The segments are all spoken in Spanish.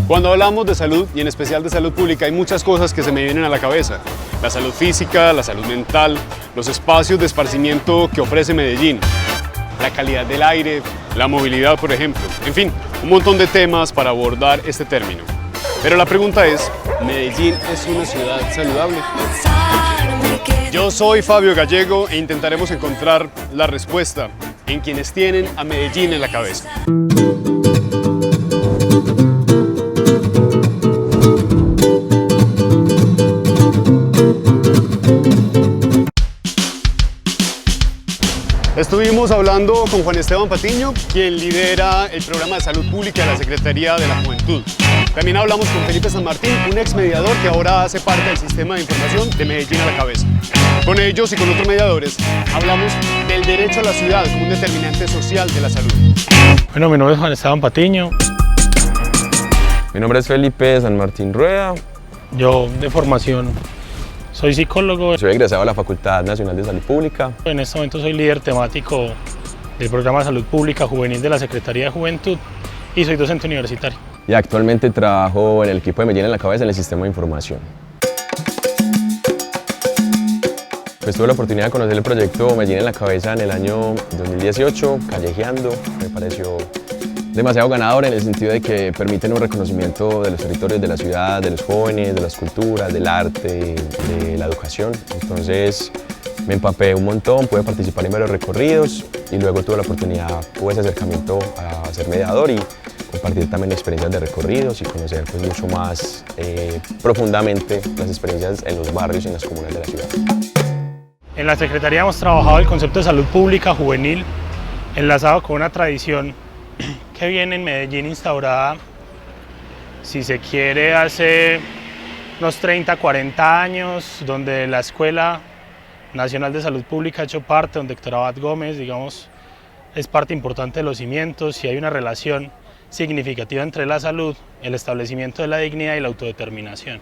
Cuando hablamos de salud, y en especial de salud pública, hay muchas cosas que se me vienen a la cabeza. La salud física, la salud mental, los espacios de esparcimiento que ofrece Medellín, la calidad del aire, la movilidad, por ejemplo. En fin, un montón de temas para abordar este término. Pero la pregunta es, ¿Medellín es una ciudad saludable? Yo soy Fabio Gallego e intentaremos encontrar la respuesta en quienes tienen a Medellín en la cabeza. Estuvimos hablando con Juan Esteban Patiño, quien lidera el programa de salud pública de la Secretaría de la Juventud. También hablamos con Felipe San Martín, un ex mediador que ahora hace parte del sistema de información de Medellín a la cabeza. Con ellos y con otros mediadores hablamos del derecho a la ciudad como un determinante social de la salud. Bueno, mi nombre es Juan Esteban Patiño. Mi nombre es Felipe San Martín Rueda. Yo de formación soy psicólogo. Soy egresado de la Facultad Nacional de Salud Pública. En este momento soy líder temático del programa de salud pública juvenil de la Secretaría de Juventud y soy docente universitario. Y actualmente trabajo en el equipo de Medellín en la cabeza en el sistema de información. Pues tuve la oportunidad de conocer el proyecto Medellín en la cabeza en el año 2018, callejeando. Me pareció demasiado ganador en el sentido de que permiten un reconocimiento de los territorios de la ciudad, de los jóvenes, de las culturas, del arte, de la educación. Entonces me empapé un montón, pude participar en varios recorridos y luego tuve la oportunidad, tuve ese acercamiento a ser mediador y compartir también experiencias de recorridos y conocer pues, mucho más profundamente las experiencias en los barrios y en las comunas de la ciudad. En la Secretaría hemos trabajado el concepto de salud pública juvenil enlazado con una tradición que viene en Medellín instaurada, si se quiere, hace unos 30, 40 años, donde la Escuela Nacional de Salud Pública ha hecho parte, donde Héctor Abad Gómez, digamos, es parte importante de los cimientos y hay una relación significativa entre la salud, el establecimiento de la dignidad y la autodeterminación.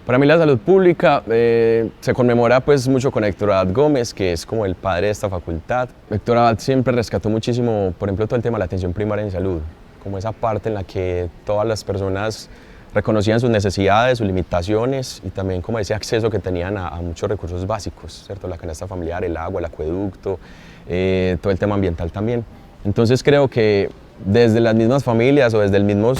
Para mí la salud pública se conmemora pues mucho con Héctor Abad Gómez, que es como el padre de esta facultad. Héctor Abad siempre rescató muchísimo, por ejemplo, todo el tema de la atención primaria en salud, como esa parte en la que todas las personas reconocían sus necesidades, sus limitaciones y también como ese acceso que tenían a muchos recursos básicos, ¿cierto? La canasta familiar, el agua, el acueducto, todo el tema ambiental también. Entonces creo que desde las mismas familias o desde el mismo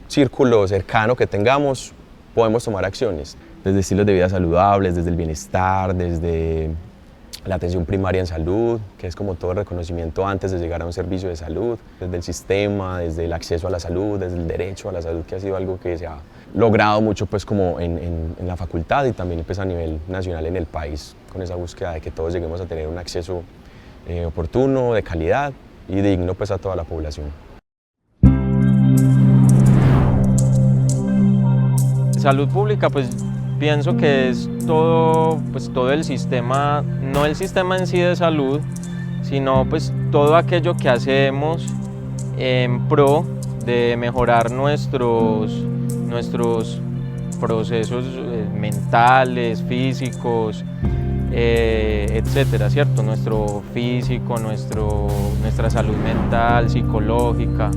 círculo cercano que tengamos, podemos tomar acciones, desde estilos de vida saludables, desde el bienestar, desde la atención primaria en salud, que es como todo el reconocimiento antes de llegar a un servicio de salud, desde el sistema, desde el acceso a la salud, desde el derecho a la salud, que ha sido algo que se ha logrado mucho pues, como en la facultad y también pues, a nivel nacional en el país, con esa búsqueda de que todos lleguemos a tener un acceso oportuno, de calidad y digno pues, a toda la población. Salud pública, pues pienso que es todo, pues, todo el sistema, no el sistema en sí de salud, sino pues todo aquello que hacemos en pro de mejorar nuestros procesos mentales, físicos, etcétera, ¿cierto? Nuestro físico, nuestra salud mental, psicológica.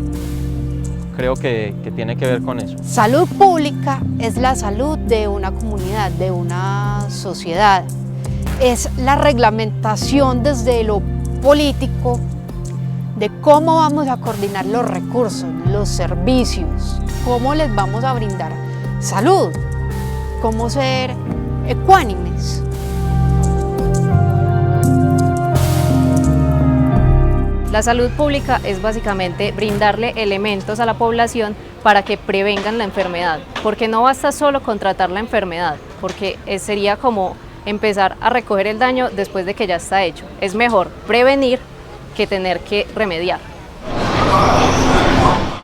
Creo que tiene que ver con eso. Salud pública es la salud de una comunidad, de una sociedad. Es la reglamentación desde lo político de cómo vamos a coordinar los recursos, los servicios, cómo les vamos a brindar salud, cómo ser ecuánimes. La salud pública es básicamente brindarle elementos a la población para que prevengan la enfermedad, porque no basta solo con tratar la enfermedad, porque sería como empezar a recoger el daño después de que ya está hecho. Es mejor prevenir que tener que remediar.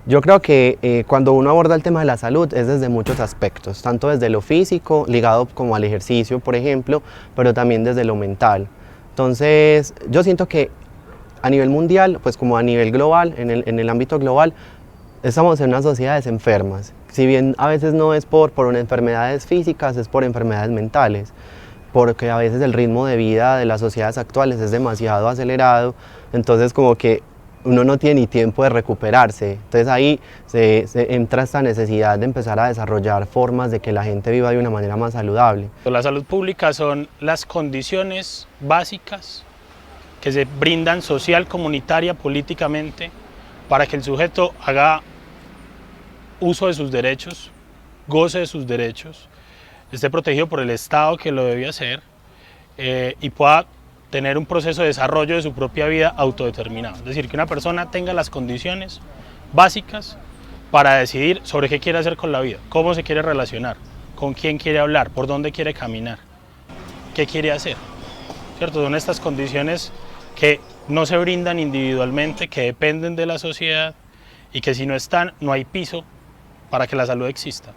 Yo creo que cuando uno aborda el tema de la salud es desde muchos aspectos, tanto desde lo físico, ligado como al ejercicio, por ejemplo, pero también desde lo mental. Entonces, yo siento que a nivel mundial, pues como a nivel global, en el ámbito global, estamos en unas sociedades enfermas. Si bien a veces no es por enfermedades físicas, es por enfermedades mentales, porque a veces el ritmo de vida de las sociedades actuales es demasiado acelerado, entonces como que uno no tiene ni tiempo de recuperarse. Entonces ahí se entra esta necesidad de empezar a desarrollar formas de que la gente viva de una manera más saludable. La salud pública son las condiciones básicas que se brindan social, comunitaria, políticamente, para que el sujeto haga uso de sus derechos, goce de sus derechos, esté protegido por el Estado que lo debe hacer y pueda tener un proceso de desarrollo de su propia vida autodeterminado. Es decir, que una persona tenga las condiciones básicas para decidir sobre qué quiere hacer con la vida, cómo se quiere relacionar, con quién quiere hablar, por dónde quiere caminar, qué quiere hacer. ¿Cierto? Son estas condiciones que no se brindan individualmente, que dependen de la sociedad y que si no están, no hay piso para que la salud exista,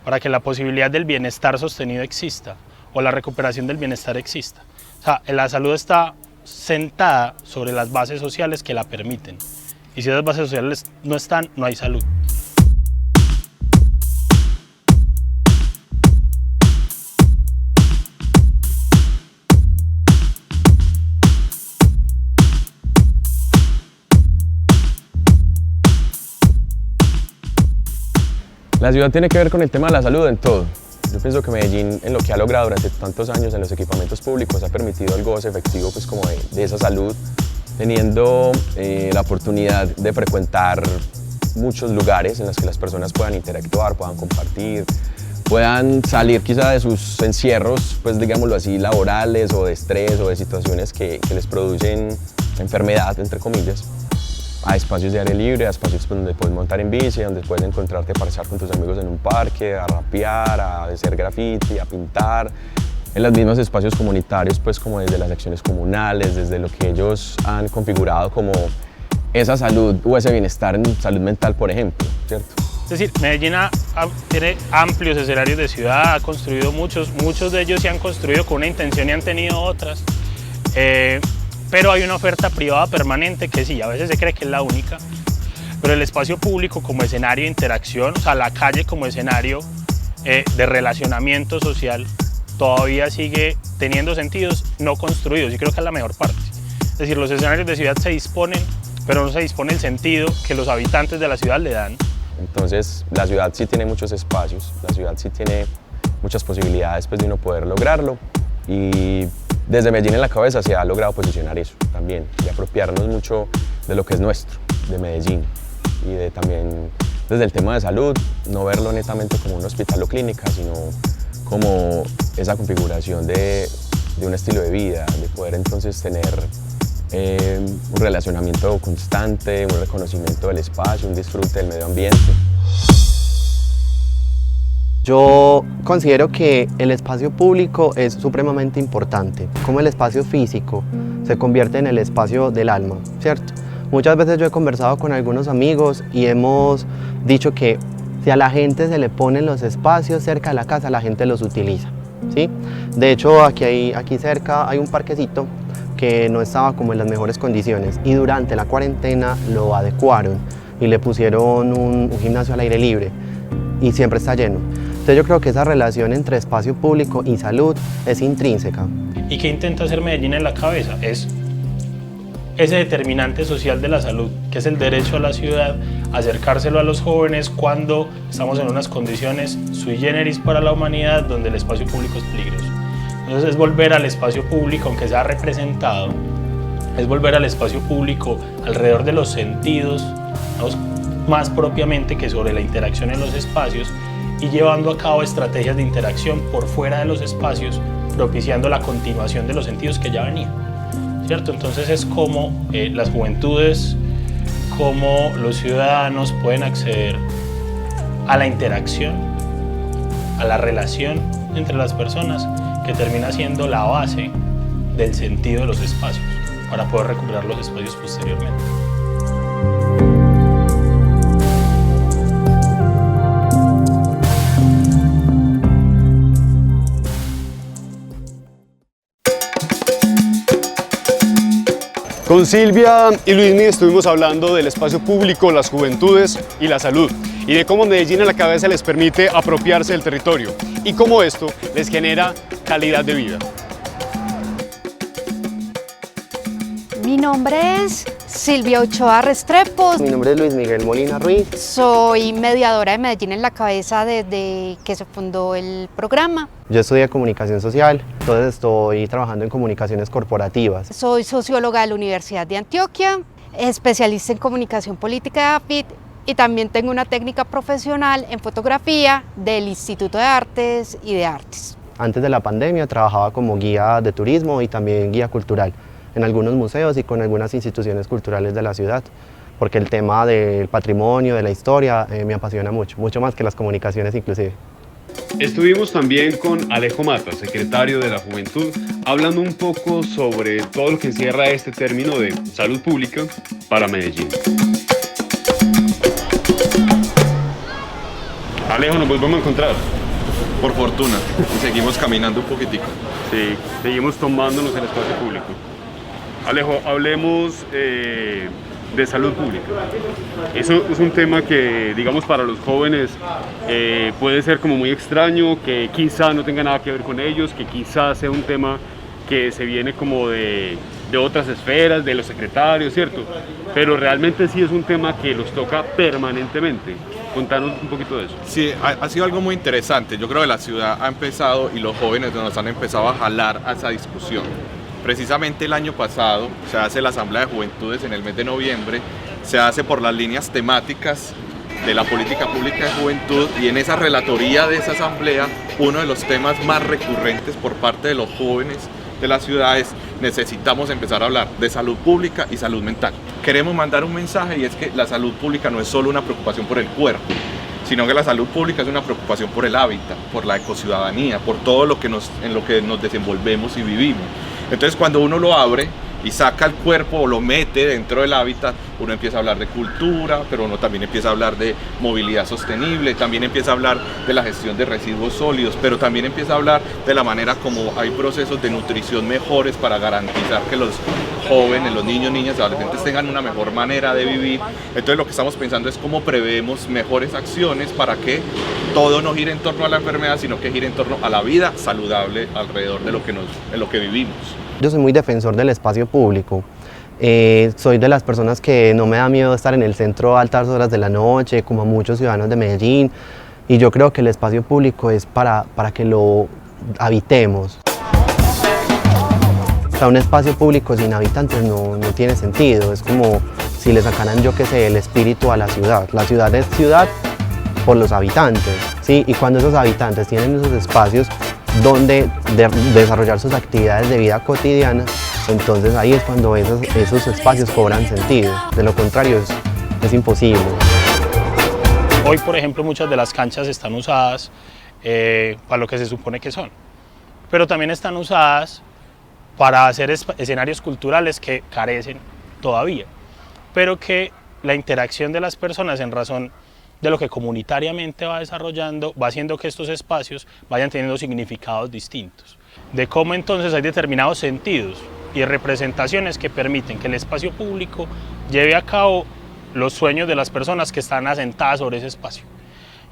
para que la posibilidad del bienestar sostenido exista o la recuperación del bienestar exista. O sea, la salud está sentada sobre las bases sociales que la permiten. Y si esas bases sociales no están, no hay salud. La ciudad tiene que ver con el tema de la salud en todo. Yo pienso que Medellín, en lo que ha logrado durante tantos años en los equipamientos públicos, ha permitido el goce efectivo pues, como de esa salud, teniendo la oportunidad de frecuentar muchos lugares en los que las personas puedan interactuar, puedan compartir, puedan salir quizá de sus encierros, pues digámoslo así, laborales o de estrés o de situaciones que les producen enfermedad, entre comillas, a espacios de aire libre, a espacios donde puedes montar en bici, donde puedes encontrarte a parchar con tus amigos en un parque, a rapear, a hacer graffiti, a pintar, en los mismos espacios comunitarios, pues como desde las acciones comunales, desde lo que ellos han configurado como esa salud o ese bienestar en salud mental, por ejemplo, ¿cierto? Es decir, Medellín tiene amplios escenarios de ciudad, ha construido muchos de ellos se han construido con una intención y han tenido otras. Pero hay una oferta privada permanente que sí, a veces se cree que es la única, pero el espacio público como escenario de interacción, o sea, la calle como escenario de relacionamiento social, todavía sigue teniendo sentidos no construidos, y creo que es la mejor parte. Es decir, los escenarios de ciudad se disponen, pero no se dispone el sentido que los habitantes de la ciudad le dan. Entonces, la ciudad sí tiene muchos espacios, la ciudad sí tiene muchas posibilidades pues, de uno poder lograrlo, y desde Medellín en la cabeza se ha logrado posicionar eso también, y apropiarnos mucho de lo que es nuestro, de Medellín, y de también desde el tema de salud, no verlo netamente como un hospital o clínica, sino como esa configuración de un estilo de vida, de poder entonces tener un relacionamiento constante, un reconocimiento del espacio, un disfrute del medio ambiente. Yo considero que el espacio público es supremamente importante, como el espacio físico se convierte en el espacio del alma, ¿cierto? Muchas veces yo he conversado con algunos amigos y hemos dicho que si a la gente se le ponen los espacios cerca de la casa, la gente los utiliza, ¿sí? De hecho, aquí cerca hay un parquecito que no estaba como en las mejores condiciones y durante la cuarentena lo adecuaron y le pusieron un gimnasio al aire libre y siempre está lleno. Entonces yo creo que esa relación entre espacio público y salud es intrínseca. ¿Y qué intenta hacer Medellín en la cabeza? Es ese determinante social de la salud, que es el derecho a la ciudad, acercárselo a los jóvenes cuando estamos en unas condiciones sui generis para la humanidad donde el espacio público es peligroso. Entonces es volver al espacio público, aunque sea representado, es volver al espacio público alrededor de los sentidos, más propiamente que sobre la interacción en los espacios, y llevando a cabo estrategias de interacción por fuera de los espacios, propiciando la continuación de los sentidos que ya venían, ¿cierto? Entonces es como las juventudes, como los ciudadanos pueden acceder a la interacción, a la relación entre las personas, que termina siendo la base del sentido de los espacios, para poder recuperar los espacios posteriormente. Con Silvia y Luismi estuvimos hablando del espacio público, las juventudes y la salud, y de cómo Medellín en la cabeza les permite apropiarse del territorio y cómo esto les genera calidad de vida. Mi nombre es Silvia Ochoa Restrepo. Mi nombre es Luis Miguel Molina Ruiz. Soy mediadora de Medellín en la Cabeza desde que se fundó el programa. Yo estudié comunicación social, entonces estoy trabajando en comunicaciones corporativas. Soy socióloga de la Universidad de Antioquia, especialista en comunicación política de APIT y también tengo una técnica profesional en fotografía del Instituto de Artes y de Artes. Antes de la pandemia trabajaba como guía de turismo y también guía cultural en algunos museos y con algunas instituciones culturales de la ciudad, porque el tema del patrimonio, de la historia, me apasiona mucho más que las comunicaciones inclusive. Estuvimos también con Alejo Mata, secretario de la Juventud, hablando un poco sobre todo lo que encierra este término de salud pública para Medellín. Alejo, nos volvemos a encontrar. Por fortuna, y seguimos caminando un poquitico. Sí, seguimos tomándonos el espacio público. Alejo, hablemos de salud pública. Eso es un tema que, digamos, para los jóvenes puede ser como muy extraño, que quizá no tenga nada que ver con ellos, que quizá sea un tema que se viene como de otras esferas, de los secretarios, ¿cierto? Pero realmente sí es un tema que los toca permanentemente. Contanos un poquito de eso. Sí, ha sido algo muy interesante. Yo creo que la ciudad ha empezado y los jóvenes nos han empezado a jalar a esa discusión. Precisamente el año pasado se hace la Asamblea de Juventudes en el mes de noviembre, se hace por las líneas temáticas de la política pública de juventud y en esa relatoría de esa asamblea uno de los temas más recurrentes por parte de los jóvenes de la ciudad es: necesitamos empezar a hablar de salud pública y salud mental. Queremos mandar un mensaje y es que la salud pública no es solo una preocupación por el cuerpo, sino que la salud pública es una preocupación por el hábitat, por la ecociudadanía, por todo lo que en lo que nos desenvolvemos y vivimos. Entonces cuando uno lo abre y saca el cuerpo o lo mete dentro del hábitat, uno empieza a hablar de cultura, pero uno también empieza a hablar de movilidad sostenible, también empieza a hablar de la gestión de residuos sólidos, pero también empieza a hablar de la manera como hay procesos de nutrición mejores para garantizar que los jóvenes, los niños, niñas, adolescentes tengan una mejor manera de vivir. Entonces lo que estamos pensando es cómo prevemos mejores acciones para que todo no gire en torno a la enfermedad, sino que gire en torno a la vida saludable alrededor de lo que vivimos. Yo soy muy defensor del espacio público. Soy de las personas que no me da miedo estar en el centro a altas horas de la noche, como muchos ciudadanos de Medellín, y yo creo que el espacio público es para que lo habitemos. O sea, un espacio público sin habitantes no tiene sentido, es como si le sacaran, yo qué sé, el espíritu a la ciudad. La ciudad es ciudad por los habitantes, ¿sí? Y cuando esos habitantes tienen esos espacios donde desarrollar sus actividades de vida cotidiana, entonces ahí es cuando esos espacios cobran sentido. De lo contrario es imposible. Hoy, por ejemplo, muchas de las canchas están usadas para lo que se supone que son, pero también están usadas para hacer escenarios culturales que carecen todavía, pero que la interacción de las personas en razón de lo que comunitariamente va desarrollando, va haciendo que estos espacios vayan teniendo significados distintos, de cómo entonces hay determinados sentidos y representaciones que permiten que el espacio público lleve a cabo los sueños de las personas que están asentadas sobre ese espacio.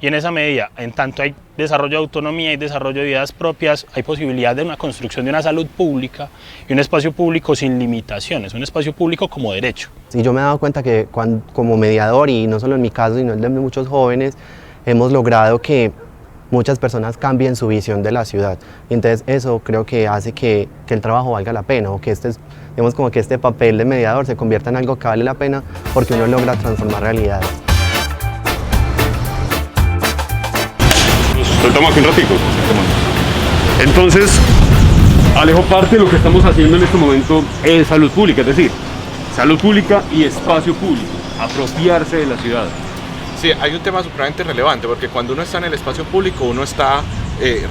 Y en esa medida, en tanto hay desarrollo de autonomía y desarrollo de ideas propias, hay posibilidad de una construcción de una salud pública y un espacio público sin limitaciones, un espacio público como derecho. Sí, yo me he dado cuenta que como mediador, y no solo en mi caso, sino en el de muchos jóvenes, hemos logrado que muchas personas cambien su visión de la ciudad. Y entonces eso creo que hace que el trabajo valga la pena, o que digamos como que este papel de mediador se convierta en algo que vale la pena porque uno logra transformar realidades. Soltamos aquí un ratico. Entonces, Alejo, parte de lo que estamos haciendo en este momento es salud pública, es decir, salud pública y espacio público, apropiarse de la ciudad. Sí, hay un tema supremamente relevante, porque cuando uno está en el espacio público, uno está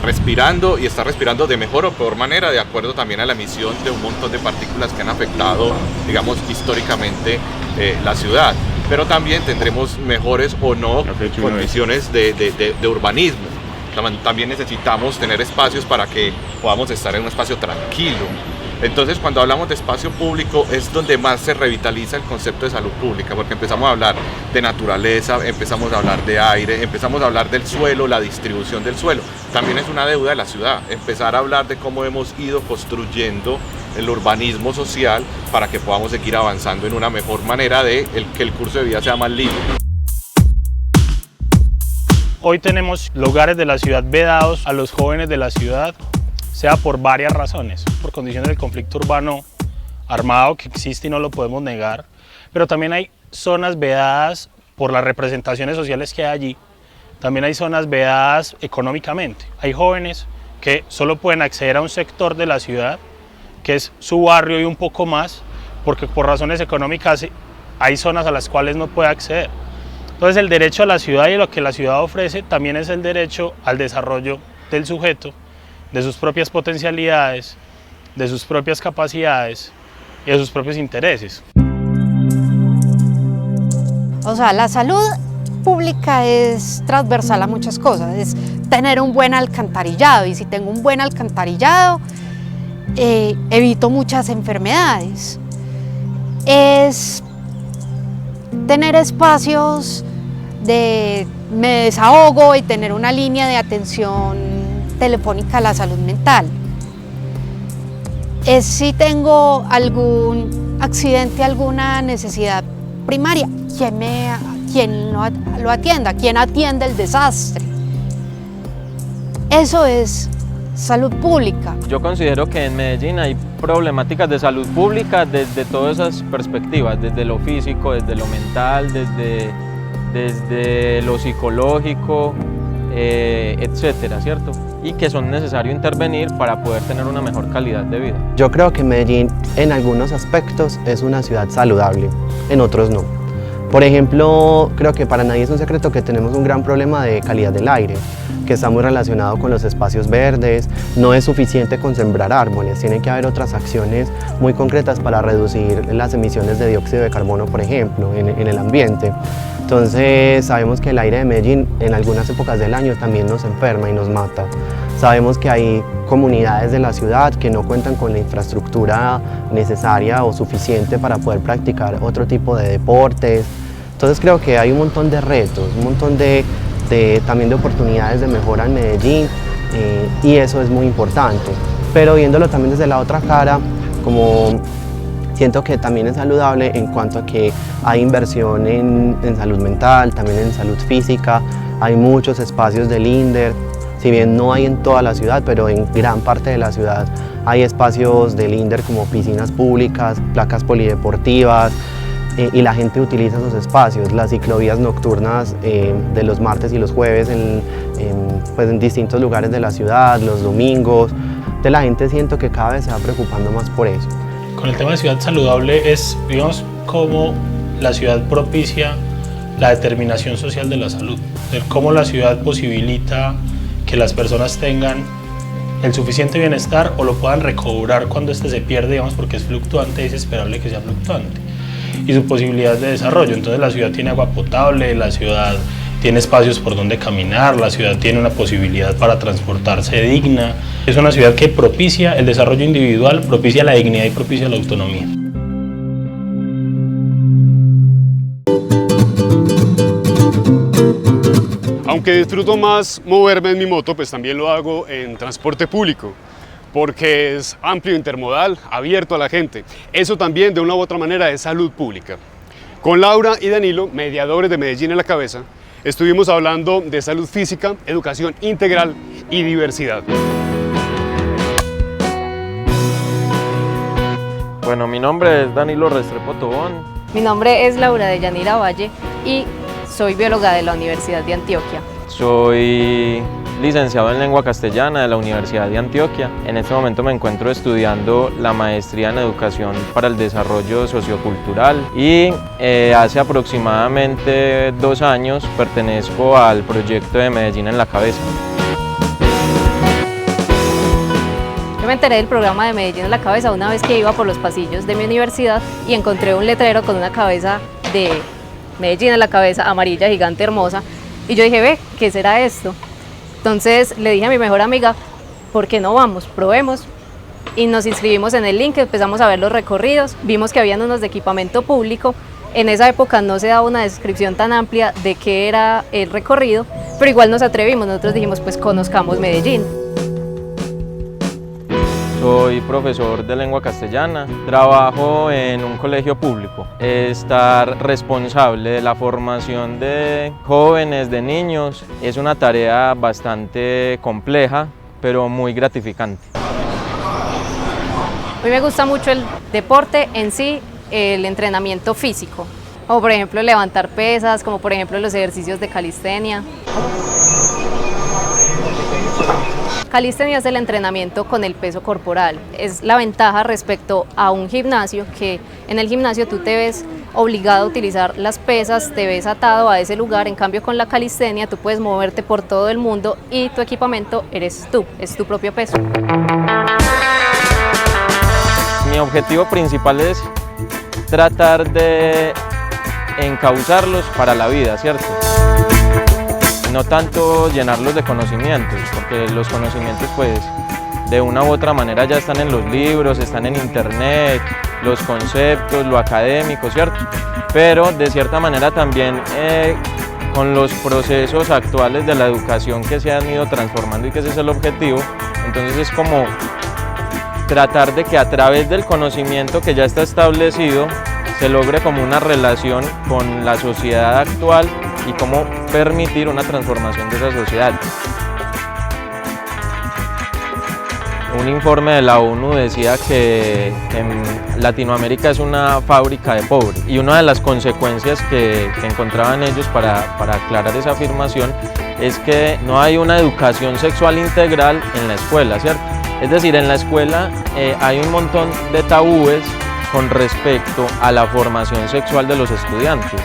respirando, y está respirando de mejor o peor manera, de acuerdo también a la emisión de un montón de partículas que han afectado, digamos, históricamente la ciudad. Pero también tendremos mejores o no condiciones de urbanismo. También necesitamos tener espacios para que podamos estar en un espacio tranquilo. Entonces, cuando hablamos de espacio público es donde más se revitaliza el concepto de salud pública, porque empezamos a hablar de naturaleza, empezamos a hablar de aire, empezamos a hablar del suelo, la distribución del suelo. También es una deuda de la ciudad, empezar a hablar de cómo hemos ido construyendo el urbanismo social para que podamos seguir avanzando en una mejor manera de que el curso de vida sea más libre. Hoy tenemos lugares de la ciudad vedados a los jóvenes de la ciudad, sea por varias razones, por condiciones del conflicto urbano armado que existe y no lo podemos negar, pero también hay zonas vedadas por las representaciones sociales que hay allí, también hay zonas vedadas económicamente, hay jóvenes que solo pueden acceder a un sector de la ciudad, que es su barrio y un poco más, porque por razones económicas hay zonas a las cuales no puede acceder. Entonces el derecho a la ciudad y lo que la ciudad ofrece también es el derecho al desarrollo del sujeto, de sus propias potencialidades, de sus propias capacidades y de sus propios intereses. O sea, la salud pública es transversal a muchas cosas, es tener un buen alcantarillado, y si tengo un buen alcantarillado, evito muchas enfermedades. Es tener espacios me desahogo y tener una línea de atención telefónica a la salud mental. Es si tengo algún accidente, alguna necesidad primaria, ¿quién lo atienda? ¿Quién atiende el desastre? Eso es salud pública. Yo considero que en Medellín hay problemáticas de salud pública desde todas esas perspectivas, desde lo físico, desde lo mental, desde lo psicológico, etcétera, ¿cierto? Y que son necesarios intervenir para poder tener una mejor calidad de vida. Yo creo que Medellín en algunos aspectos es una ciudad saludable, en otros no. Por ejemplo, creo que para nadie es un secreto que tenemos un gran problema de calidad del aire, que está muy relacionado con los espacios verdes. No es suficiente con sembrar árboles, tiene que haber otras acciones muy concretas para reducir las emisiones de dióxido de carbono, por ejemplo, en el ambiente. Entonces sabemos que el aire de Medellín en algunas épocas del año también nos enferma y nos mata. Sabemos que hay comunidades de la ciudad que no cuentan con la infraestructura necesaria o suficiente para poder practicar otro tipo de deportes. Entonces creo que hay un montón de retos, un montón también de oportunidades de mejora en Medellín, y eso es muy importante. Pero viéndolo también desde la otra cara, como siento que también es saludable en cuanto a que hay inversión en salud mental, también en salud física, hay muchos espacios del INDER, si bien no hay en toda la ciudad, pero en gran parte de la ciudad hay espacios del INDER como piscinas públicas, placas polideportivas, y la gente utiliza esos espacios, las ciclovías nocturnas de los martes y los jueves pues en distintos lugares de la ciudad, los domingos. De la gente siento que cada vez se va preocupando más por eso. Con el tema de ciudad saludable es, digamos, cómo la ciudad propicia la determinación social de la salud, cómo la ciudad posibilita que las personas tengan el suficiente bienestar o lo puedan recobrar cuando este se pierde, digamos, porque es fluctuante y es esperable que sea fluctuante, y su posibilidad de desarrollo. Entonces la ciudad tiene agua potable, la ciudad tiene espacios por donde caminar, la ciudad tiene una posibilidad para transportarse digna. Es una ciudad que propicia el desarrollo individual, propicia la dignidad y propicia la autonomía. Aunque disfruto más moverme en mi moto, pues también lo hago en transporte público, porque es amplio, intermodal, abierto a la gente. Eso también, de una u otra manera, es salud pública. Con Laura y Danilo, mediadores de Medellín en la Cabeza, estuvimos hablando de salud física, educación integral y diversidad. Bueno, mi nombre es Danilo Restrepo Tobón. Mi nombre es Laura de Yanira Valle y soy bióloga de la Universidad de Antioquia. Soy licenciado en lengua castellana de la Universidad de Antioquia. En este momento me encuentro estudiando la maestría en educación para el desarrollo sociocultural y hace aproximadamente 2 años pertenezco al proyecto de Medellín en la Cabeza. Yo me enteré del programa de Medellín en la Cabeza una vez que iba por los pasillos de mi universidad y encontré un letrero con una cabeza de Medellín en la Cabeza, amarilla, gigante, hermosa, y yo dije, ve, ¿qué será esto? Entonces le dije a mi mejor amiga, ¿por qué no vamos? Probemos. Y nos inscribimos en el link, empezamos a ver los recorridos, vimos que habían unos de equipamiento público. En esa época no se daba una descripción tan amplia de qué era el recorrido, pero igual nos atrevimos, nosotros dijimos, pues conozcamos Medellín. Soy profesor de lengua castellana, trabajo en un colegio público. Estar responsable de la formación de jóvenes, de niños, es una tarea bastante compleja, pero muy gratificante. A mí me gusta mucho el deporte en sí, el entrenamiento físico, como por ejemplo levantar pesas, como por ejemplo los ejercicios de calistenia. Calistenia es el entrenamiento con el peso corporal. Es la ventaja respecto a un gimnasio, que en el gimnasio tú te ves obligado a utilizar las pesas, te ves atado a ese lugar. En cambio, con la calistenia tú puedes moverte por todo el mundo y tu equipamiento eres tú, es tu propio peso. Mi objetivo principal es tratar de encauzarlos para la vida, ¿cierto? No tanto llenarlos de conocimientos, porque los conocimientos pues de una u otra manera ya están en los libros, están en internet, los conceptos, lo académico, ¿cierto? Pero de cierta manera también con los procesos actuales de la educación que se han ido transformando y que ese es el objetivo, entonces es como tratar de que a través del conocimiento que ya está establecido se logre como una relación con la sociedad actual y cómo permitir una transformación de esa sociedad. Un informe de la ONU decía que en Latinoamérica es una fábrica de pobres y una de las consecuencias que encontraban ellos para aclarar esa afirmación es que no hay una educación sexual integral en la escuela, ¿cierto? Es decir, en la escuela hay un montón de tabúes con respecto a la formación sexual de los estudiantes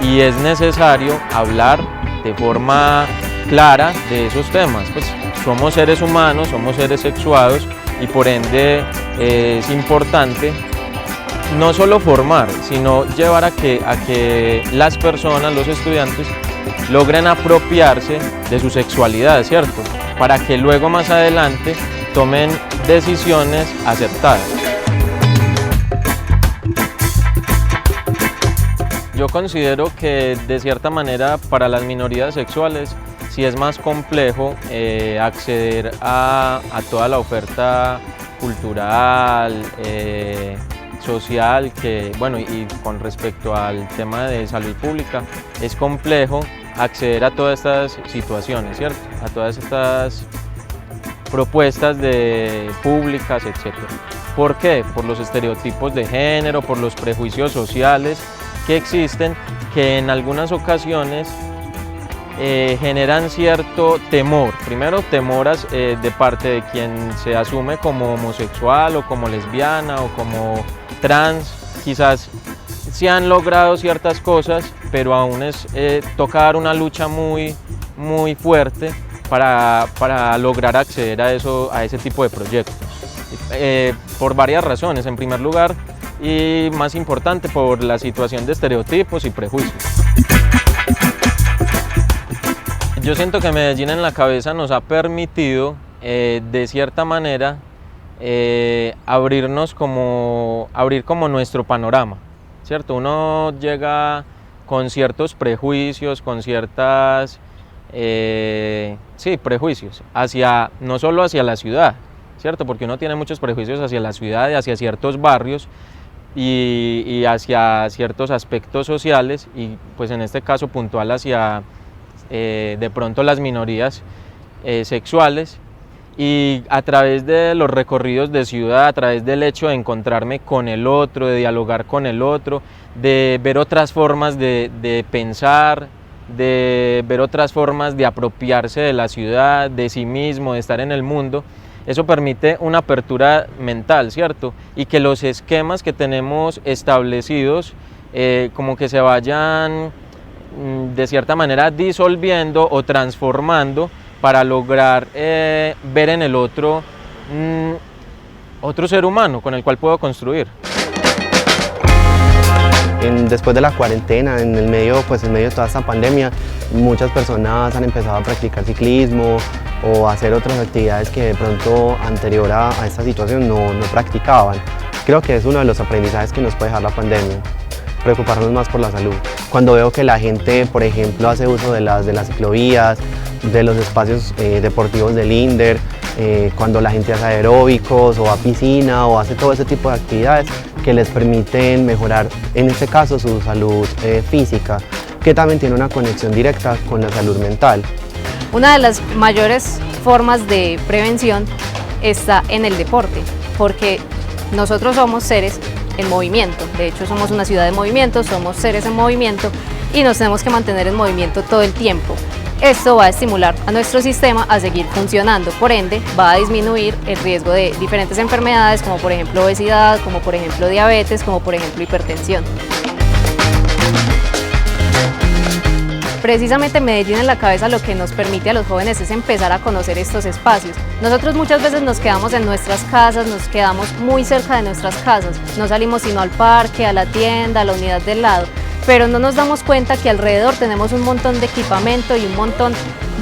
y es necesario hablar de forma clara de esos temas. Pues somos seres humanos, somos seres sexuados y por ende es importante no solo formar, sino llevar a que las personas, los estudiantes, logren apropiarse de su sexualidad, ¿cierto? Para que luego más adelante tomen decisiones acertadas. Yo considero que de cierta manera para las minorías sexuales sí es más complejo acceder a toda la oferta cultural, social, que bueno, y con respecto al tema de salud pública, es complejo acceder a todas estas situaciones, ¿cierto? A todas estas propuestas públicas, etc. ¿Por qué? Por los estereotipos de género, por los prejuicios sociales que existen, que en algunas ocasiones generan cierto temor. Primero, temoras de parte de quien se asume como homosexual o como lesbiana o como trans. Quizás se han logrado ciertas cosas, pero aún toca dar una lucha muy fuerte para lograr acceder a ese tipo de proyectos. Por varias razones. En primer lugar, y más importante, por la situación de estereotipos y prejuicios. Yo siento que Medellín en la Cabeza nos ha permitido, de cierta manera, abrir como nuestro panorama, ¿cierto? Uno llega con ciertos prejuicios, con ciertas, prejuicios, no solo hacia la ciudad, ¿cierto? Porque uno tiene muchos prejuicios hacia la ciudad y hacia ciertos barrios y hacia ciertos aspectos sociales y pues en este caso puntual hacia de pronto las minorías sexuales, y a través de los recorridos de ciudad, a través del hecho de encontrarme con el otro, de dialogar con el otro, de ver otras formas de pensar, de ver otras formas de apropiarse de la ciudad, de sí mismo, de estar en el mundo, eso permite una apertura mental, ¿cierto? Y que los esquemas que tenemos establecidos como que se vayan de cierta manera disolviendo o transformando para lograr ver en el otro otro ser humano con el cual puedo construir. Después de la cuarentena, en medio de toda esta pandemia, muchas personas han empezado a practicar ciclismo o hacer otras actividades que de pronto anterior a esta situación no practicaban. Creo que es uno de los aprendizajes que nos puede dejar la pandemia, preocuparnos más por la salud. Cuando veo que la gente, por ejemplo, hace uso de las ciclovías, de los espacios deportivos del INDER, cuando la gente hace aeróbicos o va a piscina o hace todo ese tipo de actividades que les permiten mejorar, en este caso, su salud física, que también tiene una conexión directa con la salud mental. Una de las mayores formas de prevención está en el deporte, porque nosotros somos seres en movimiento, de hecho somos una ciudad de movimiento, somos seres en movimiento y nos tenemos que mantener en movimiento todo el tiempo. Esto va a estimular a nuestro sistema a seguir funcionando, por ende va a disminuir el riesgo de diferentes enfermedades como por ejemplo obesidad, como por ejemplo diabetes, como por ejemplo hipertensión. Precisamente Medellín en la Cabeza lo que nos permite a los jóvenes es empezar a conocer estos espacios. Nosotros muchas veces nos quedamos en nuestras casas, nos quedamos muy cerca de nuestras casas, no salimos sino al parque, a la tienda, a la unidad del lado, pero no nos damos cuenta que alrededor tenemos un montón de equipamiento y un montón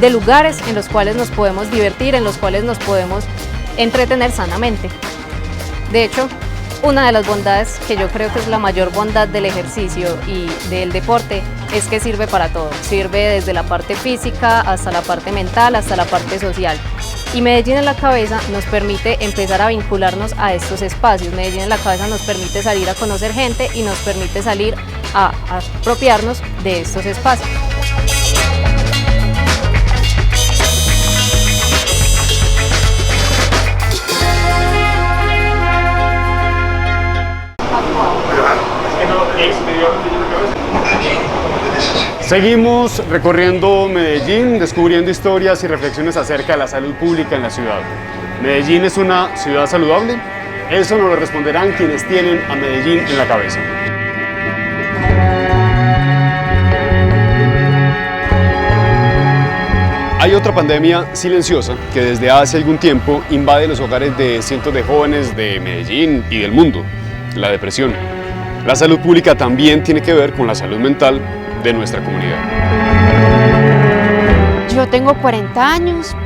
de lugares en los cuales nos podemos divertir, en los cuales nos podemos entretener sanamente. De hecho, una de las bondades que yo creo que es la mayor bondad del ejercicio y del deporte es que sirve para todo, sirve desde la parte física hasta la parte mental, hasta la parte social. Y Medellín en la Cabeza nos permite empezar a vincularnos a estos espacios. Medellín en la Cabeza nos permite salir a conocer gente y nos permite salir a apropiarnos de estos espacios. Seguimos recorriendo Medellín, descubriendo historias y reflexiones acerca de la salud pública en la ciudad. ¿Medellín es una ciudad saludable? Eso nos lo responderán quienes tienen a Medellín en la cabeza. Hay otra pandemia silenciosa que desde hace algún tiempo invade los hogares de cientos de jóvenes de Medellín y del mundo: la depresión. La salud pública también tiene que ver con la salud mental de nuestra comunidad. Yo tengo 40 años,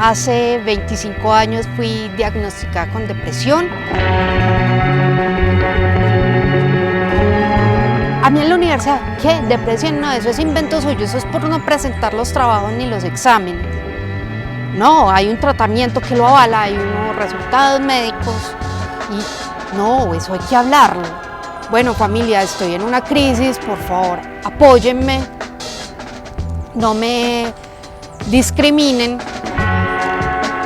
hace 25 años fui diagnosticada con depresión. A mí en la universidad, ¿qué? Depresión, no, eso es invento suyo, eso es por no presentar los trabajos ni los exámenes. No, hay un tratamiento que lo avala, hay unos resultados médicos y no, eso hay que hablarlo. Bueno, familia, estoy en una crisis, por favor, apóyenme, no me discriminen,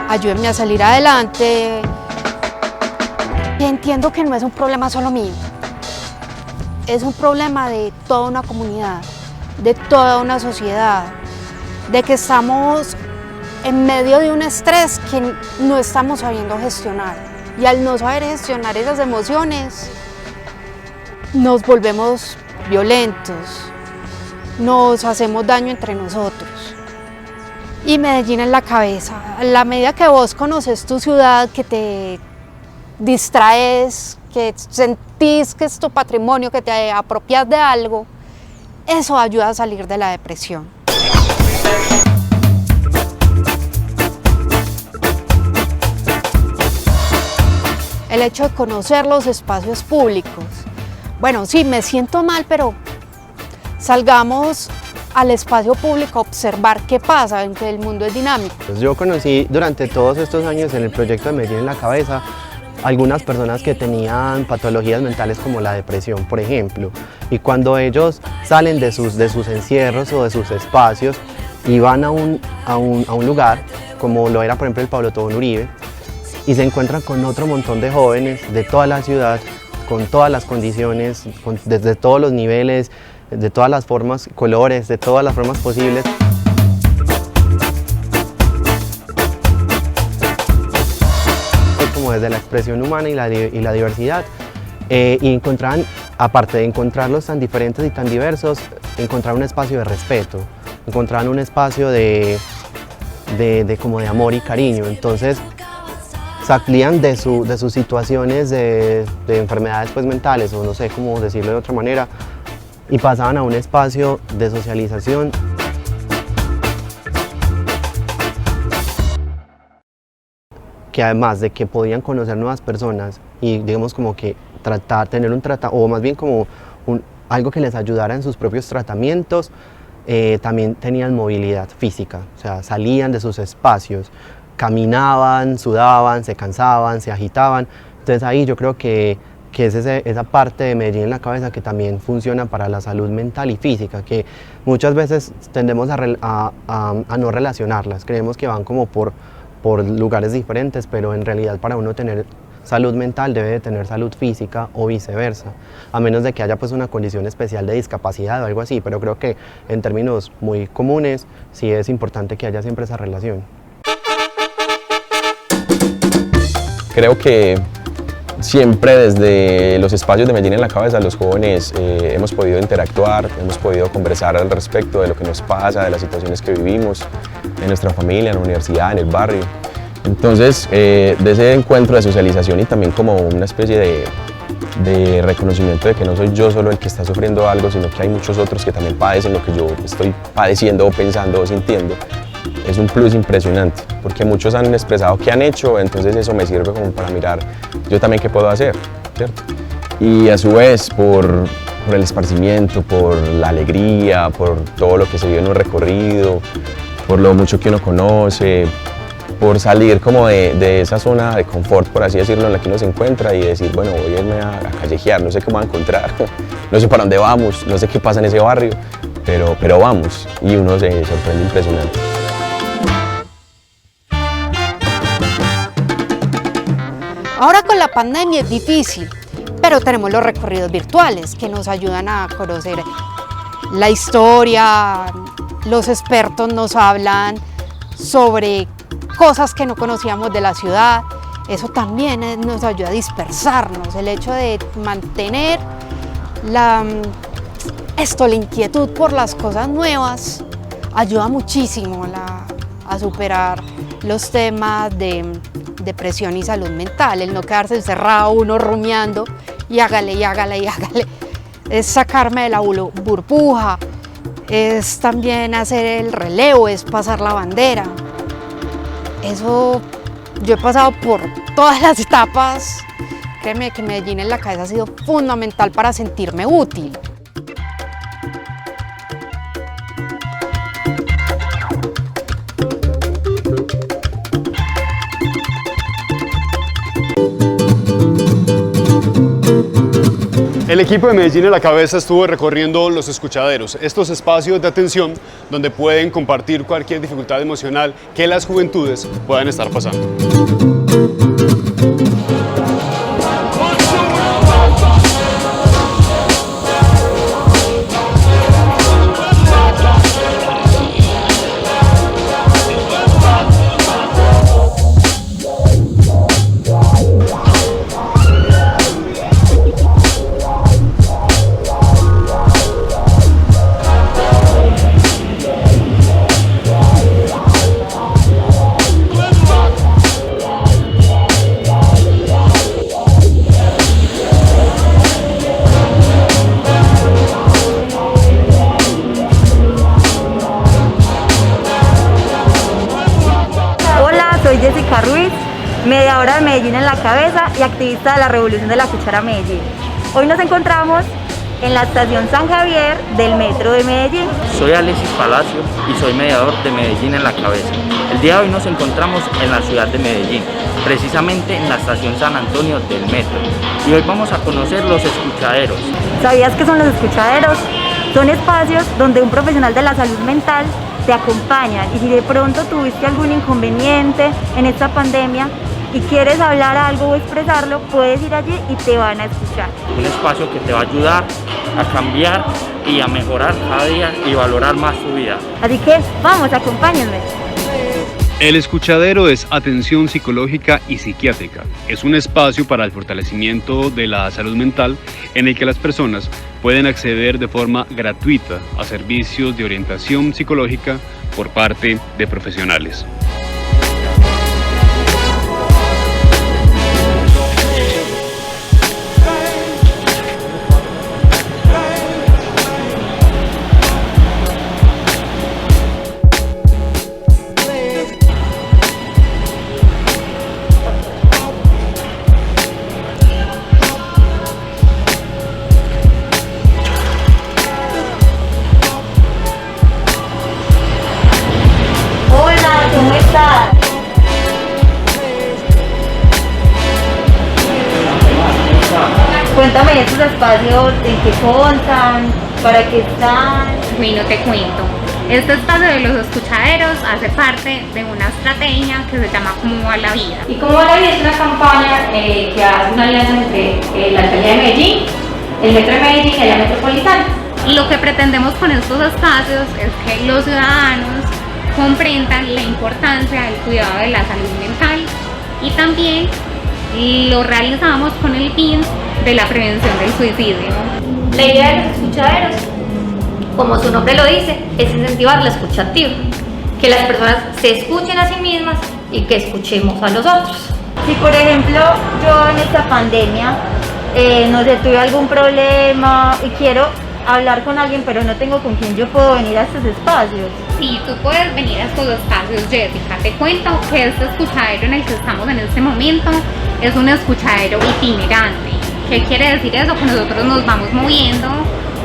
ayúdenme a salir adelante. Entiendo que no es un problema solo mío, es un problema de toda una comunidad, de toda una sociedad, de que estamos en medio de un estrés que no estamos sabiendo gestionar. Y al no saber gestionar esas emociones, nos volvemos violentos, nos hacemos daño entre nosotros. Y Medellín en la Cabeza, a la medida que vos conoces tu ciudad, que te distraes, que sentís que es tu patrimonio, que te apropias de algo, eso ayuda a salir de la depresión. El hecho de conocer los espacios públicos. Bueno, sí, me siento mal, pero salgamos al espacio público a observar qué pasa, en que el mundo es dinámico. Pues yo conocí durante todos estos años en el proyecto de Medellín en la Cabeza algunas personas que tenían patologías mentales como la depresión, por ejemplo, y cuando ellos salen de sus encierros o de sus espacios y van a un lugar, como lo era por ejemplo el Pablo Tobón Uribe, y se encuentran con otro montón de jóvenes de toda la ciudad, con todas las condiciones, desde todos los niveles, de todas las formas, colores, de todas las formas posibles. Como desde la expresión humana y la diversidad, y encontraban, aparte de encontrarlos tan diferentes y tan diversos, encontrar un espacio de respeto, encontraban un espacio como de amor y cariño. Entonces salían de sus situaciones de enfermedades pues, mentales, o no sé cómo decirlo de otra manera, y pasaban a un espacio de socialización. Que además de que podían conocer nuevas personas y digamos como que tener un tratamiento, o más bien como algo que les ayudara en sus propios tratamientos, también tenían movilidad física, o sea, salían de sus espacios, caminaban, sudaban, se cansaban, se agitaban. Entonces ahí yo creo que es esa parte de Medellín en la cabeza que también funciona para la salud mental y física, que muchas veces tendemos a no relacionarlas, creemos que van como por lugares diferentes, pero en realidad para uno tener salud mental debe de tener salud física o viceversa, a menos de que haya pues una condición especial de discapacidad o algo así, pero creo que en términos muy comunes sí es importante que haya siempre esa relación. Creo que siempre desde los espacios de Medellín en la cabeza los jóvenes hemos podido interactuar, hemos podido conversar al respecto de lo que nos pasa, de las situaciones que vivimos en nuestra familia, en la universidad, en el barrio. Entonces, de ese encuentro de socialización y también como una especie de reconocimiento de que no soy yo solo el que está sufriendo algo, sino que hay muchos otros que también padecen lo que yo estoy padeciendo o pensando o sintiendo, es un plus impresionante, porque muchos han expresado qué han hecho, entonces eso me sirve como para mirar yo también qué puedo hacer, ¿cierto? Y a su vez, por el esparcimiento, por la alegría, por todo lo que se vive en un recorrido, por lo mucho que uno conoce, por salir como de esa zona de confort, por así decirlo, en la que uno se encuentra y decir, bueno, voy a irme a callejear, no sé qué me voy a encontrar, no sé para dónde vamos, no sé qué pasa en ese barrio, pero vamos, y uno se sorprende impresionante. Ahora con la pandemia es difícil, pero tenemos los recorridos virtuales que nos ayudan a conocer la historia, los expertos nos hablan sobre cosas que no conocíamos de la ciudad, eso también nos ayuda a dispersarnos, el hecho de mantener la inquietud por las cosas nuevas ayuda muchísimo a superar los temas de depresión y salud mental, el no quedarse encerrado uno rumiando y hágale, es sacarme de la burbuja, es también hacer el relevo, es pasar la bandera. Eso, yo he pasado por todas las etapas, créeme que Medellín en la cabeza ha sido fundamental para sentirme útil. El equipo de Medellín en la cabeza estuvo recorriendo los escuchaderos, estos espacios de atención donde pueden compartir cualquier dificultad emocional que las juventudes puedan estar pasando. Soy Jessica Ruiz, mediadora de Medellín en la cabeza y activista de la Revolución de la Cuchara Medellín. Hoy nos encontramos en la estación San Javier del Metro de Medellín. Soy Alexis Palacio y soy mediador de Medellín en la cabeza. El día de hoy nos encontramos en la ciudad de Medellín, precisamente en la estación San Antonio del Metro. Y hoy vamos a conocer los escuchaderos. ¿Sabías qué son los escuchaderos? Son espacios donde un profesional de la salud mental te acompañan, y si de pronto tuviste algún inconveniente en esta pandemia y quieres hablar algo o expresarlo, puedes ir allí y te van a escuchar. Un espacio que te va a ayudar a cambiar y a mejorar cada día y valorar más tu vida. Así que vamos, acompáñenme. El escuchadero es atención psicológica y psiquiátrica. Es un espacio para el fortalecimiento de la salud mental en el que las personas pueden acceder de forma gratuita a servicios de orientación psicológica por parte de profesionales. ¿Cómo Cuéntame estos espacios, en qué constan, para qué están. Bueno, te cuento. Este espacio de los escuchaderos hace parte de una estrategia que se llama ¿Cómo va la vida? Y Cómo va la vida es una campaña que hace una alianza entre la alcaldía de Medellín, el Metro de Medellín y la metropolitana. Lo que pretendemos con estos espacios es que los ciudadanos comprendan la importancia del cuidado de la salud mental y también lo realizamos con el fin de la prevención del suicidio. La idea de los escuchaderos, como su nombre lo dice, es incentivar la escucha activa, que las personas se escuchen a sí mismas y que escuchemos a los otros. Si por ejemplo yo en esta pandemia, no sé, tuve algún problema y quiero hablar con alguien, pero no tengo con quién, yo puedo venir a estos espacios. Sí, tú puedes venir a estos espacios, Jessica. Te cuento que este escuchadero en el que estamos en este momento es un escuchadero itinerante. ¿Qué quiere decir eso? Que nosotros nos vamos moviendo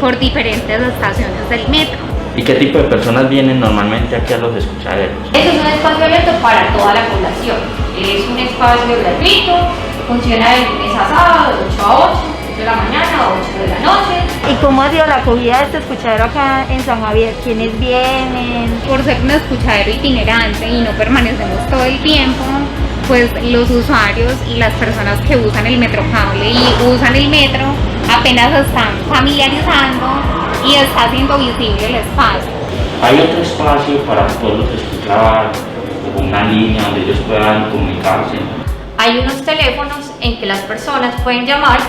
por diferentes estaciones del metro. ¿Y qué tipo de personas vienen normalmente aquí a los escuchaderos? Este es un espacio abierto para toda la población. Es un espacio gratuito, funciona de lunes a sábado, de 8 a 8, 8 de la mañana a 8 de la noche. ¿Y cómo ha sido la acogida de este escuchadero acá en San Javier? ¿Quiénes vienen? Por ser un escuchadero itinerante y no permanecemos todo el tiempo, pues los usuarios y las personas que usan el metrocable y usan el metro apenas están familiarizando y está haciendo visible el espacio. ¿Hay otro espacio para poderlos escuchar o una línea donde ellos puedan comunicarse? Hay unos teléfonos en que las personas pueden llamar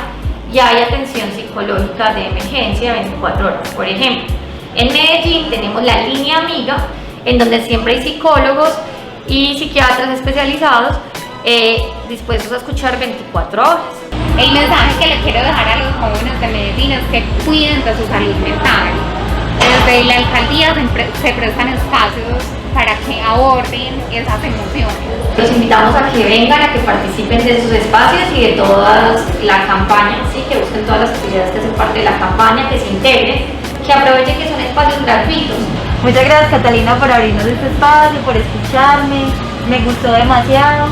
y hay atención psicológica de emergencia 24 horas. Por ejemplo, en Medellín tenemos la línea amiga, en donde siempre hay psicólogos y psiquiatras especializados dispuestos a escuchar 24 horas. El mensaje que le quiero dejar a los jóvenes de Medellín es que cuiden de su salud mental. Desde la alcaldía se prestan espacios para que aborden esas emociones. Los invitamos a que vengan, a que participen de esos espacios y de toda la campaña, ¿sí? Que busquen todas las actividades que hacen parte de la campaña, que se integren, que aprovechen que son espacios gratuitos. Muchas gracias, Catalina, por abrirnos este espacio, por escucharme, me gustó demasiado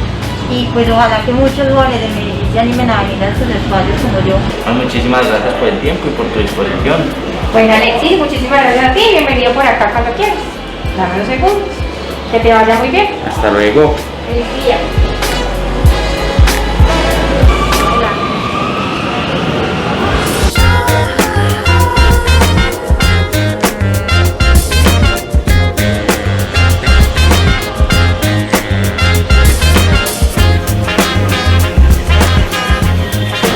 y pues ojalá que muchos jóvenes de Medellín se animen a venir a estos espacios como yo. Bueno, muchísimas gracias por el tiempo y por tu disposición. Bueno, Alexis, muchísimas gracias a ti, bienvenido por acá cuando quieras. Dame unos segundos, que te vaya muy bien. Hasta luego. Feliz día. Hola.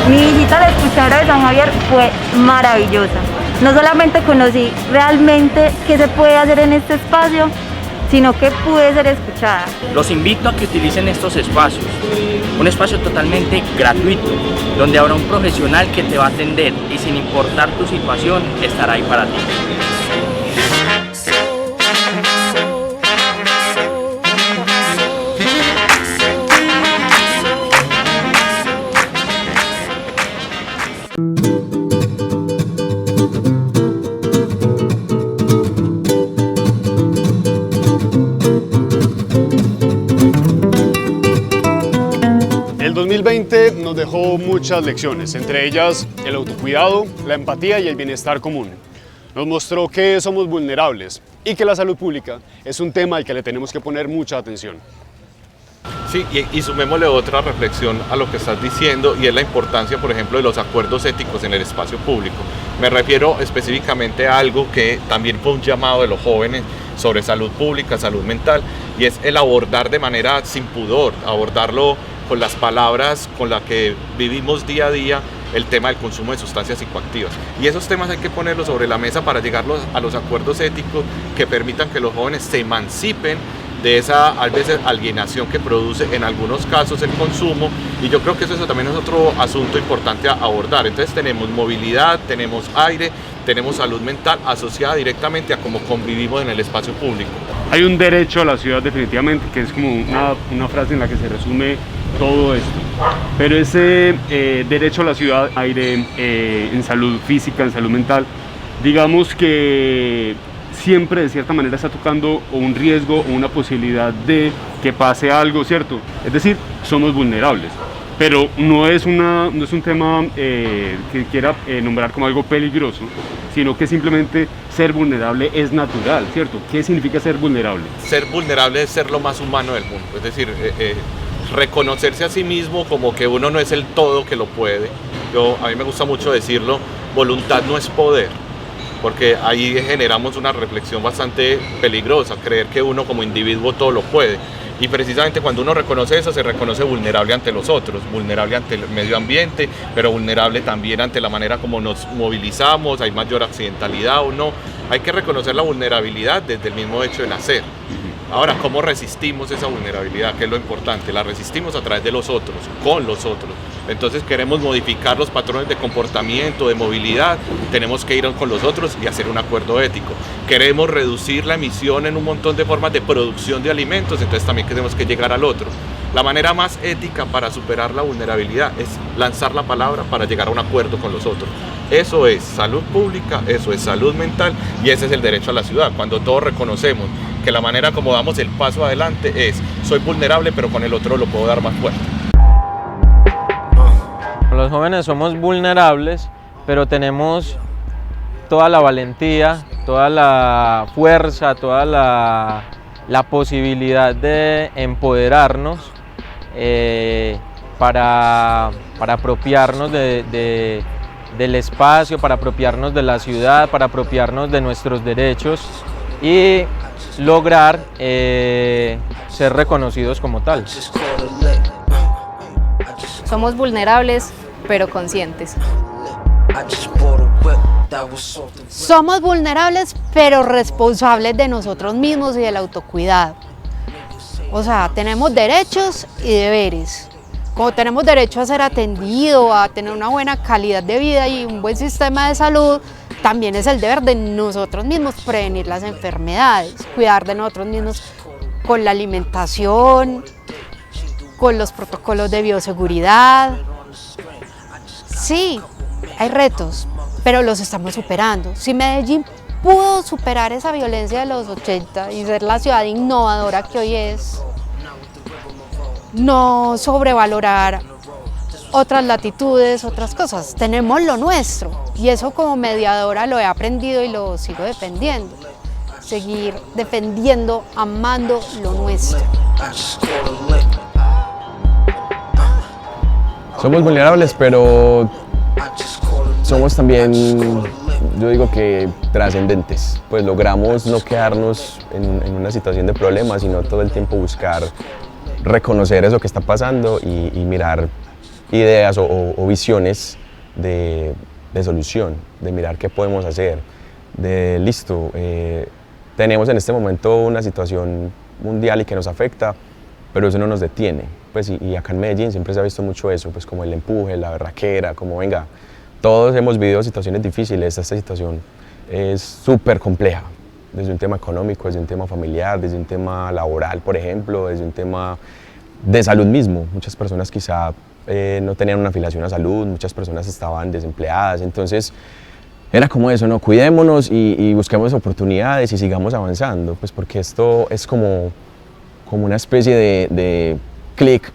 Mi visita al escuchadero de San Javier fue maravillosa. No solamente conocí realmente qué se puede hacer en este espacio, sino que pude ser escuchada. Los invito a que utilicen estos espacios, un espacio totalmente gratuito, donde habrá un profesional que te va a atender y sin importar tu situación, estará ahí para ti. El 2020 nos dejó muchas lecciones, entre ellas el autocuidado, la empatía y el bienestar común. Nos mostró que somos vulnerables y que la salud pública es un tema al que le tenemos que poner mucha atención. Sí, y sumémosle otra reflexión a lo que estás diciendo y es la importancia, por ejemplo, de los acuerdos éticos en el espacio público. Me refiero específicamente a algo que también fue un llamado de los jóvenes sobre salud pública, salud mental, y es el abordar de manera sin pudor, abordarlo con las palabras con las que vivimos día a día el tema del consumo de sustancias psicoactivas. Y esos temas hay que ponerlos sobre la mesa para llegar a los acuerdos éticos que permitan que los jóvenes se emancipen de esa, a veces, alienación que produce en algunos casos el consumo, y yo creo que eso también es otro asunto importante a abordar. Entonces tenemos movilidad, tenemos aire, tenemos salud mental asociada directamente a cómo convivimos en el espacio público. Hay un derecho a la ciudad definitivamente, que es como una frase en la que se resume todo esto, pero ese derecho a la ciudad, aire, en salud física, en salud mental, digamos que siempre de cierta manera está tocando un riesgo o una posibilidad de que pase algo, ¿cierto? Es decir, somos vulnerables. pero no es un tema que quiera nombrar como algo peligroso, sino que simplemente ser vulnerable es natural, ¿cierto? ¿Qué significa ser vulnerable? Ser vulnerable es ser lo más humano del mundo, es decir, reconocerse a sí mismo como que uno no es el todo que lo puede. A mí me gusta mucho decirlo, voluntad no es poder, porque ahí generamos una reflexión bastante peligrosa, creer que uno como individuo todo lo puede. Y precisamente cuando uno reconoce eso, se reconoce vulnerable ante los otros, vulnerable ante el medio ambiente, pero vulnerable también ante la manera como nos movilizamos, hay mayor accidentalidad o no. Hay que reconocer la vulnerabilidad desde el mismo hecho de nacer. Ahora, ¿cómo resistimos esa vulnerabilidad? ¿Qué es lo importante? La resistimos a través de los otros, con los otros. Entonces queremos modificar los patrones de comportamiento, de movilidad, tenemos que ir con los otros y hacer un acuerdo ético. Queremos reducir la emisión en un montón de formas de producción de alimentos, entonces también tenemos que llegar al otro. La manera más ética para superar la vulnerabilidad es lanzar la palabra para llegar a un acuerdo con los otros. Eso es salud pública, eso es salud mental y ese es el derecho a la ciudad. Cuando todos reconocemos que la manera como damos el paso adelante es soy vulnerable pero con el otro lo puedo dar más fuerte. Los jóvenes somos vulnerables, pero tenemos toda la valentía, toda la fuerza, toda la posibilidad de empoderarnos para apropiarnos del espacio, para apropiarnos de la ciudad, para apropiarnos de nuestros derechos y lograr ser reconocidos como tal. Somos vulnerables, pero conscientes. Somos vulnerables, pero responsables de nosotros mismos y del autocuidado. O sea, tenemos derechos y deberes. Como tenemos derecho a ser atendido, a tener una buena calidad de vida y un buen sistema de salud, también es el deber de nosotros mismos prevenir las enfermedades, cuidar de nosotros mismos con la alimentación, con los protocolos de bioseguridad. Sí, hay retos, pero los estamos superando. Si Medellín pudo superar esa violencia de los 80 y ser la ciudad innovadora que hoy es, no sobrevalorar otras latitudes, otras cosas. Tenemos lo nuestro y eso como mediadora lo he aprendido y lo sigo defendiendo. Seguir defendiendo, amando lo nuestro. Somos vulnerables, pero somos también, yo digo que trascendentes. Pues logramos no quedarnos en una situación de problema, sino todo el tiempo buscar reconocer eso que está pasando y mirar ideas o visiones de solución, de mirar qué podemos hacer, de listo, tenemos en este momento una situación mundial y que nos afecta, pero eso no nos detiene. Pues, y acá en Medellín siempre se ha visto mucho eso, pues como el empuje, la berraquera, como venga, todos hemos vivido situaciones difíciles, esta situación es súper compleja, desde un tema económico, desde un tema familiar, desde un tema laboral, por ejemplo, desde un tema de salud mismo. Muchas personas quizá no tenían una afiliación a salud, muchas personas estaban desempleadas, entonces era como eso, ¿no? Cuidémonos y busquemos oportunidades y sigamos avanzando, pues porque esto es como una especie de clic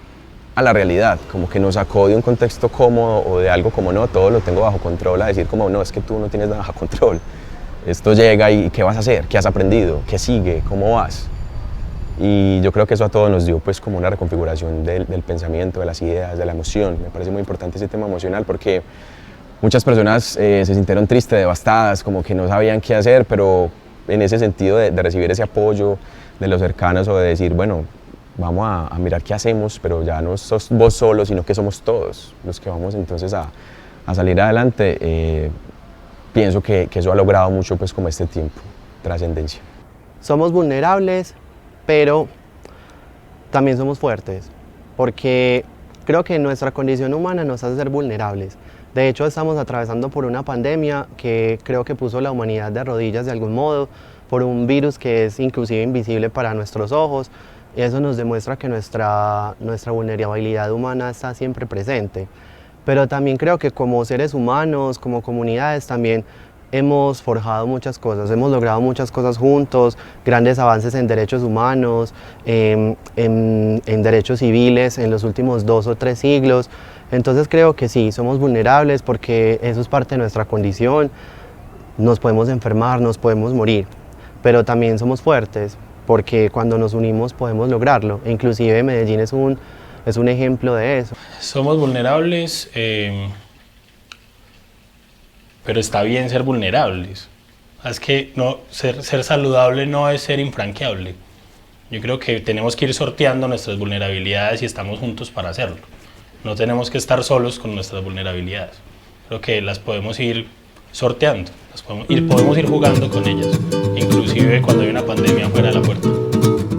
a la realidad, como que nos sacó de un contexto cómodo o de algo como no, todo lo tengo bajo control, a decir como no, es que tú no tienes nada bajo control. Esto llega y ¿qué vas a hacer? ¿Qué has aprendido? ¿Qué sigue? ¿Cómo vas? Y yo creo que eso a todos nos dio pues como una reconfiguración del pensamiento, de las ideas, de la emoción. Me parece muy importante ese tema emocional porque muchas personas se sintieron tristes, devastadas, como que no sabían qué hacer, pero en ese sentido de recibir ese apoyo de los cercanos o de decir, bueno, vamos a mirar qué hacemos, pero ya no sos vos solo, sino que somos todos los que vamos entonces a salir adelante. Pienso que eso ha logrado mucho pues como este tiempo, trascendencia. Somos vulnerables, pero también somos fuertes, porque creo que nuestra condición humana nos hace ser vulnerables. De hecho, estamos atravesando por una pandemia que creo que puso la humanidad de rodillas de algún modo, por un virus que es inclusive invisible para nuestros ojos, y eso nos demuestra que nuestra vulnerabilidad humana está siempre presente. Pero también creo que como seres humanos, como comunidades, también hemos forjado muchas cosas, hemos logrado muchas cosas juntos, grandes avances en derechos humanos, en derechos civiles en los últimos 2 o 3 siglos. Entonces creo que sí, somos vulnerables porque eso es parte de nuestra condición. Nos podemos enfermar, nos podemos morir, pero también somos fuertes porque cuando nos unimos podemos lograrlo. E inclusive Medellín es un ejemplo de eso. Somos vulnerables, pero está bien ser vulnerables. Es que ser saludable no es ser infranqueable. Yo creo que tenemos que ir sorteando nuestras vulnerabilidades y estamos juntos para hacerlo. No tenemos que estar solos con nuestras vulnerabilidades. Creo que las podemos ir sorteando, podemos ir jugando con ellas, inclusive cuando hay una pandemia fuera de la puerta.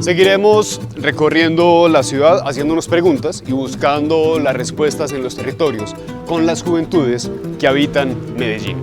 Seguiremos recorriendo la ciudad haciéndonos preguntas y buscando las respuestas en los territorios con las juventudes que habitan Medellín.